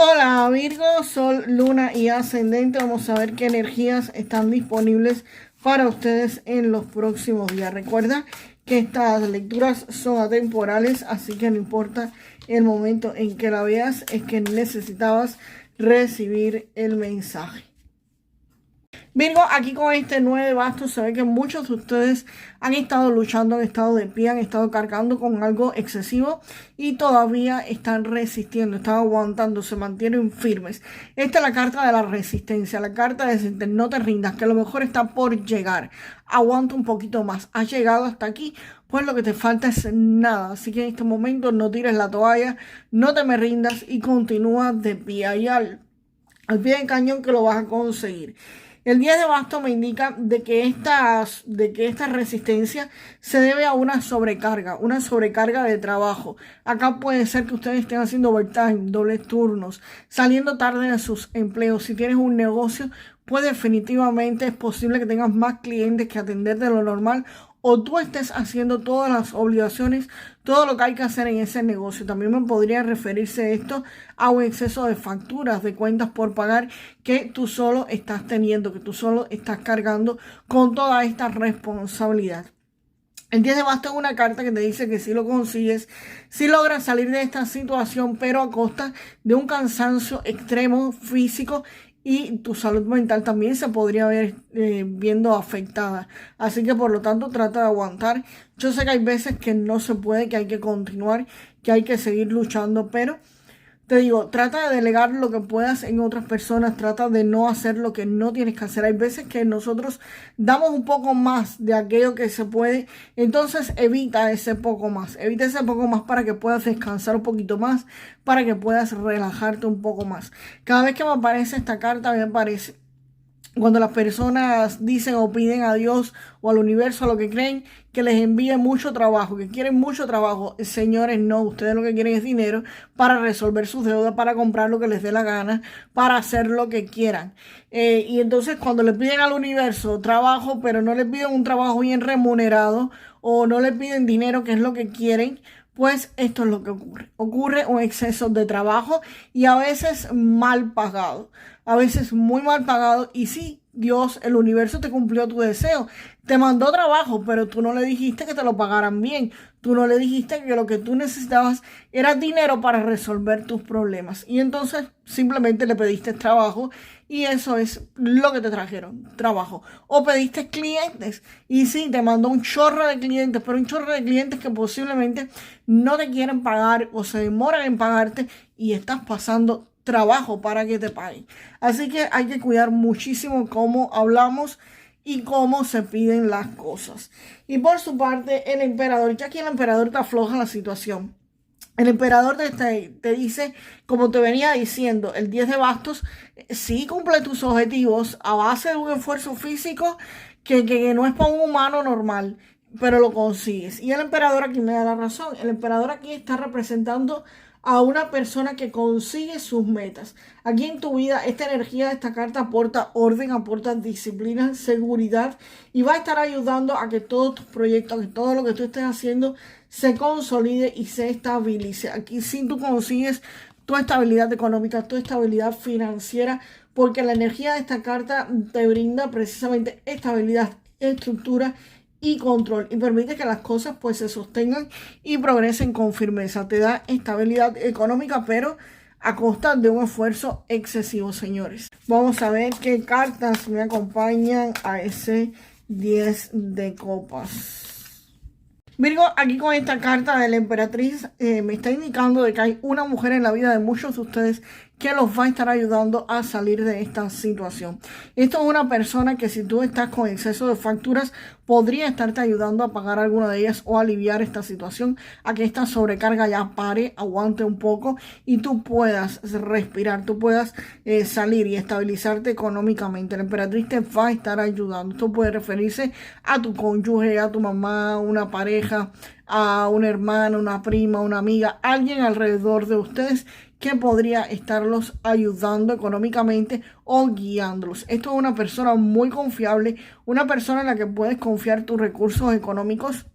Hola Virgo, Sol, Luna y Ascendente. Vamos a ver qué energías están disponibles para ustedes en los próximos días. Recuerda que estas lecturas son atemporales, así que no importa el momento en que la veas, es que necesitabas recibir el mensaje. Virgo, aquí con este 9 de bastos se ve que muchos de ustedes han estado luchando, han estado de pie, han estado cargando con algo excesivo y todavía están resistiendo, están aguantando, se mantienen firmes. Esta es la carta de la resistencia, la carta de decirte no te rindas, que lo mejor está por llegar. Aguanta un poquito más, has llegado hasta aquí, pues lo que te falta es nada. Así que en este momento no tires la toalla, no te me rindas y continúa de pie ahí al pie del cañón que lo vas a conseguir. El 10 de bastos me indica de que esta resistencia se debe a una sobrecarga de trabajo. Acá puede ser que ustedes estén haciendo overtime, dobles turnos, saliendo tarde de sus empleos. Si tienes un negocio, pues definitivamente es posible que tengas más clientes que atender de lo normal, o tú estés haciendo todas las obligaciones, todo lo que hay que hacer en ese negocio. También me podría referirse esto a un exceso de facturas, de cuentas por pagar que tú solo estás teniendo, que tú solo estás cargando con toda esta responsabilidad. El 10 de bastos es una carta que te dice que si lo consigues, si logras salir de esta situación, pero a costa de un cansancio extremo físico, y tu salud mental también se podría ver viendo afectada. Así que por lo tanto trata de aguantar. Yo sé que hay veces que no se puede, que hay que continuar, que hay que seguir luchando, pero te digo, trata de delegar lo que puedas en otras personas, trata de no hacer lo que no tienes que hacer. Hay veces que nosotros damos un poco más de aquello que se puede, entonces evita ese poco más para que puedas descansar un poquito más, para que puedas relajarte un poco más. Cada vez que me aparece esta carta, me aparece cuando las personas dicen o piden a Dios o al universo, a lo que creen, que les envíe mucho trabajo, que quieren mucho trabajo. Señores, no, ustedes lo que quieren es dinero para resolver sus deudas, para comprar lo que les dé la gana, para hacer lo que quieran. Y entonces cuando le piden al universo trabajo, pero no le piden un trabajo bien remunerado o no le piden dinero, que es lo que quieren, pues esto es lo que ocurre. Ocurre un exceso de trabajo y a veces mal pagado. A veces muy mal pagado. Y sí, Dios, el universo te cumplió tu deseo. Te mandó trabajo, pero tú no le dijiste que te lo pagaran bien. Tú no le dijiste que lo que tú necesitabas era dinero para resolver tus problemas. Y entonces simplemente le pediste trabajo y eso es lo que te trajeron, trabajo. O pediste clientes y sí, te mandó un chorro de clientes, pero un chorro de clientes que posiblemente no te quieren pagar o se demoran en pagarte y estás pasando trabajo para que te paguen. Así que hay que cuidar muchísimo cómo hablamos y cómo se piden las cosas. Y por su parte, el emperador, ya aquí el emperador te afloja la situación. El emperador te dice, como te venía diciendo, el 10 de bastos, sí cumple tus objetivos a base de un esfuerzo físico que no es para un humano normal, pero lo consigues. Y el emperador aquí me da la razón. El emperador aquí está representando a una persona que consigue sus metas. Aquí en tu vida, esta energía de esta carta aporta orden, aporta disciplina, seguridad y va a estar ayudando a que todos tus proyectos, que todo lo que tú estés haciendo se consolide y se estabilice. Aquí sí tú consigues tu estabilidad económica, tu estabilidad financiera, porque la energía de esta carta te brinda precisamente estabilidad, estructura y control y permite que las cosas pues se sostengan y progresen con firmeza. Te da estabilidad económica, pero a costa de un esfuerzo excesivo, señores. Vamos a ver qué cartas me acompañan a ese 10 de copas. Virgo, aquí con esta carta de la emperatriz me está indicando de que hay una mujer en la vida de muchos de ustedes que los va a estar ayudando a salir de esta situación. Esto es una persona que si tú estás con exceso de facturas, podría estarte ayudando a pagar alguna de ellas o aliviar esta situación, a que esta sobrecarga ya pare, aguante un poco y tú puedas respirar, tú puedas salir y estabilizarte económicamente. La emperatriz te va a estar ayudando. Esto puede referirse a tu cónyuge, a tu mamá, una pareja, a una hermana, una prima, una amiga, alguien alrededor de ustedes que podría estarlos ayudando económicamente o guiándolos. Esto es una persona muy confiable, una persona en la que puedes confiar tus recursos económicos,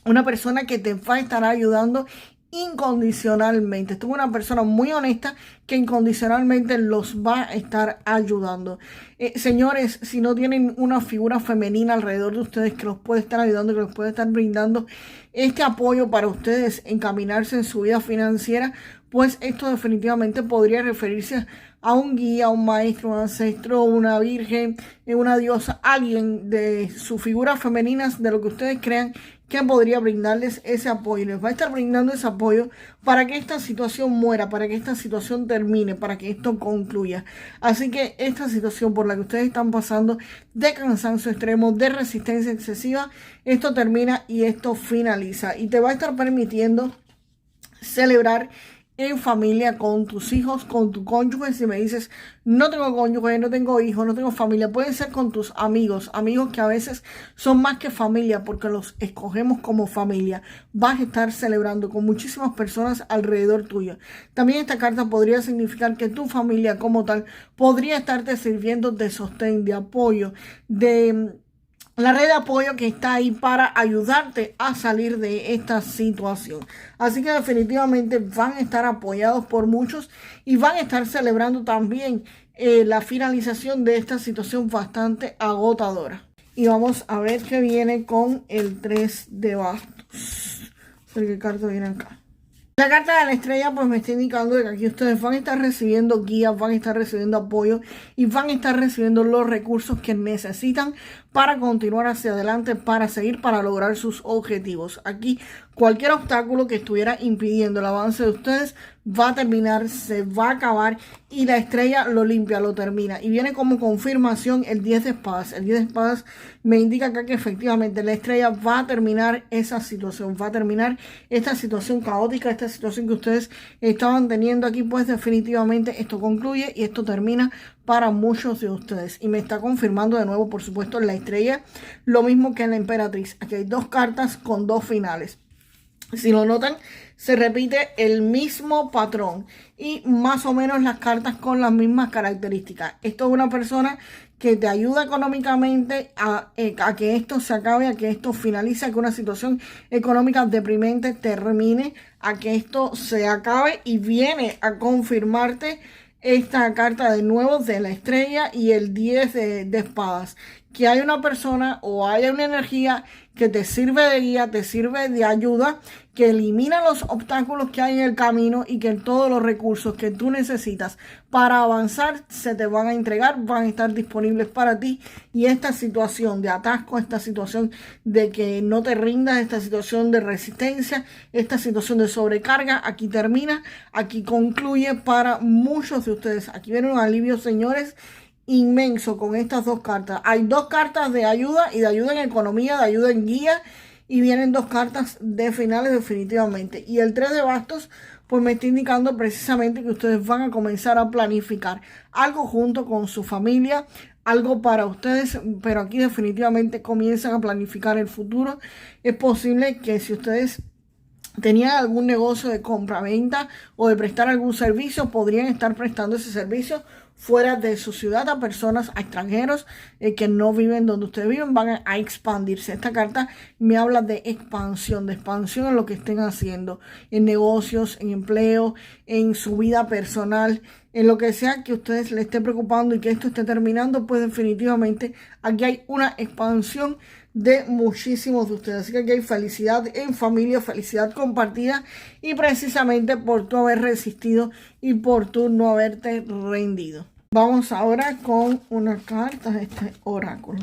una persona que te va a estar ayudando incondicionalmente. Esto es una persona muy honesta que incondicionalmente los va a estar ayudando. Señores, si no tienen una figura femenina alrededor de ustedes que los puede estar ayudando, que los puede estar brindando este apoyo para ustedes encaminarse en su vida financiera, pues esto definitivamente podría referirse a un guía, un maestro, un ancestro, una virgen, una diosa, alguien de sus figuras femeninas, de lo que ustedes crean que podría brindarles ese apoyo. Les va a estar brindando ese apoyo para que esta situación muera, para que esta situación termine, para que esto concluya. Así que esta situación por la que ustedes están pasando de cansancio extremo, de resistencia excesiva, esto termina y esto finaliza. Y te va a estar permitiendo celebrar en familia con tus hijos, con tu cónyuge. Si me dices, no tengo cónyuge, no tengo hijos, no tengo familia, pueden ser con tus amigos que a veces son más que familia porque los escogemos como familia. Vas a estar celebrando con muchísimas personas alrededor tuyo. También esta carta podría significar que tu familia como tal podría estarte sirviendo de sostén, de apoyo, de la red de apoyo que está ahí para ayudarte a salir de esta situación. Así que definitivamente van a estar apoyados por muchos y van a estar celebrando también la finalización de esta situación bastante agotadora. Y vamos a ver qué viene con el 3 de bastos. ¿Qué carta viene acá? La carta de la estrella pues me está indicando que aquí ustedes van a estar recibiendo guías, van a estar recibiendo apoyo y van a estar recibiendo los recursos que necesitan para continuar hacia adelante, para seguir, para lograr sus objetivos. Aquí cualquier obstáculo que estuviera impidiendo el avance de ustedes va a terminar, se va a acabar y la estrella lo limpia, lo termina. Y viene como confirmación el 10 de espadas. El 10 de espadas me indica acá que efectivamente la estrella va a terminar esa situación, va a terminar esta situación caótica, esta situación que ustedes estaban teniendo aquí, pues definitivamente esto concluye y esto termina para muchos de ustedes. Y me está confirmando de nuevo, por supuesto, la estrella, lo mismo que en la emperatriz. Aquí hay dos cartas con dos finales. Si lo notan, se repite el mismo patrón y más o menos las cartas con las mismas características. Esto es una persona que te ayuda económicamente a que esto se acabe, a que esto finalice, a que una situación económica deprimente termine, a que esto se acabe y viene a confirmarte esta carta de nuevo de la estrella y el 10 de espadas, que hay una persona o hay una energía que te sirve de guía, te sirve de ayuda, que elimina los obstáculos que hay en el camino y que todos los recursos que tú necesitas para avanzar se te van a entregar, van a estar disponibles para ti. Y esta situación de atasco, esta situación de que no te rindas, esta situación de resistencia, esta situación de sobrecarga, aquí termina, aquí concluye para muchos de ustedes. Aquí viene un alivio, señores, inmenso con estas dos cartas. Hay dos cartas de ayuda y de ayuda en economía, de ayuda en guía, y vienen dos cartas de finales definitivamente. Y el 3 de bastos pues me está indicando precisamente que ustedes van a comenzar a planificar algo junto con su familia, algo para ustedes, pero aquí definitivamente comienzan a planificar el futuro. Es posible que si ustedes tenían algún negocio de compra-venta o de prestar algún servicio, podrían estar prestando ese servicio fuera de su ciudad a personas, a extranjeros que no viven donde ustedes viven, van a expandirse. Esta carta me habla de expansión en lo que estén haciendo, en negocios, en empleo, en su vida personal, en lo que sea que a ustedes les esté preocupando y que esto esté terminando, pues definitivamente aquí hay una expansión de muchísimos de ustedes. Así que aquí hay felicidad en familia, felicidad compartida y precisamente por tu haber resistido y por tu no haberte rendido. Vamos ahora con una carta de este oráculo.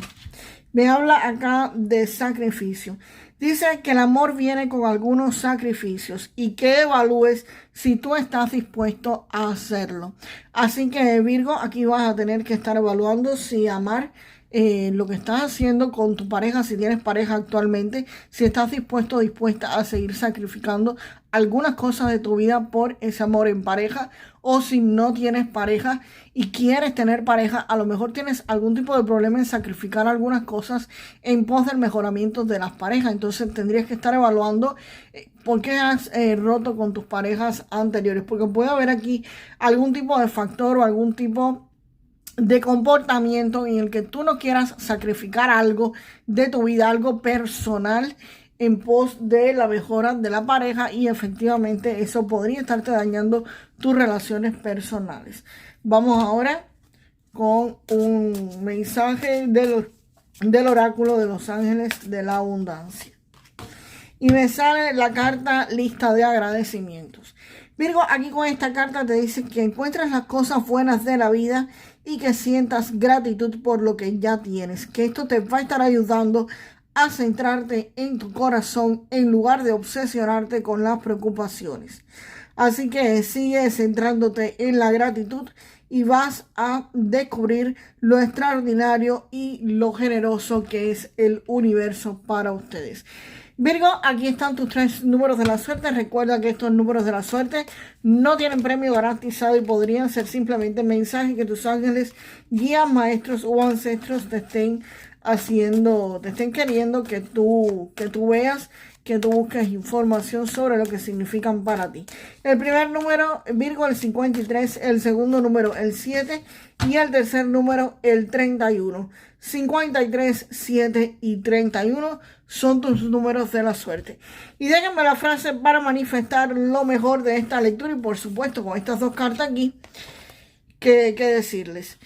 Me habla acá de sacrificio. Dice que el amor viene con algunos sacrificios y que evalúes si tú estás dispuesto a hacerlo. Así que Virgo, aquí vas a tener que estar evaluando si amar lo que estás haciendo con tu pareja, si tienes pareja actualmente, si estás dispuesto o dispuesta a seguir sacrificando algunas cosas de tu vida por ese amor en pareja, o si no tienes pareja y quieres tener pareja, a lo mejor tienes algún tipo de problema en sacrificar algunas cosas en pos del mejoramiento de las parejas. Entonces tendrías que estar evaluando por qué has roto con tus parejas anteriores, porque puede haber aquí algún tipo de factor o algún tipo de comportamiento en el que tú no quieras sacrificar algo de tu vida, algo personal, en pos de la mejora de la pareja y efectivamente eso podría estarte dañando tus relaciones personales. Vamos ahora con un mensaje del oráculo de los ángeles de la abundancia. Y me sale la carta lista de agradecimientos. Virgo, aquí con esta carta te dice que encuentres las cosas buenas de la vida y que sientas gratitud por lo que ya tienes. Que esto te va a estar ayudando a centrarte en tu corazón en lugar de obsesionarte con las preocupaciones. Así que sigue centrándote en la gratitud y vas a descubrir lo extraordinario y lo generoso que es el universo para ustedes. Virgo, aquí están tus 3 números de la suerte. Recuerda que estos números de la suerte no tienen premio garantizado y podrían ser simplemente mensajes que tus ángeles, guías, maestros o ancestros te estén haciendo, te estén queriendo que tú veas, que tú busques información sobre lo que significan para ti. El primer número, Virgo, el 53, el segundo número, el 7 y el tercer número, el 31. 53, 7 y 31 son tus números de la suerte. Y déjenme la frase para manifestar lo mejor de esta lectura y por supuesto con estas 2 cartas aquí, que decirles.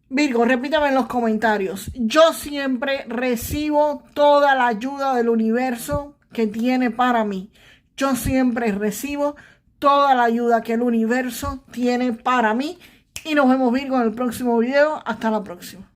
Virgo, repítame en los comentarios. Yo siempre recibo toda la ayuda del universo que tiene para mí. Yo siempre recibo toda la ayuda que el universo tiene para mí. Y nos vemos, Virgo, en el próximo video. Hasta la próxima.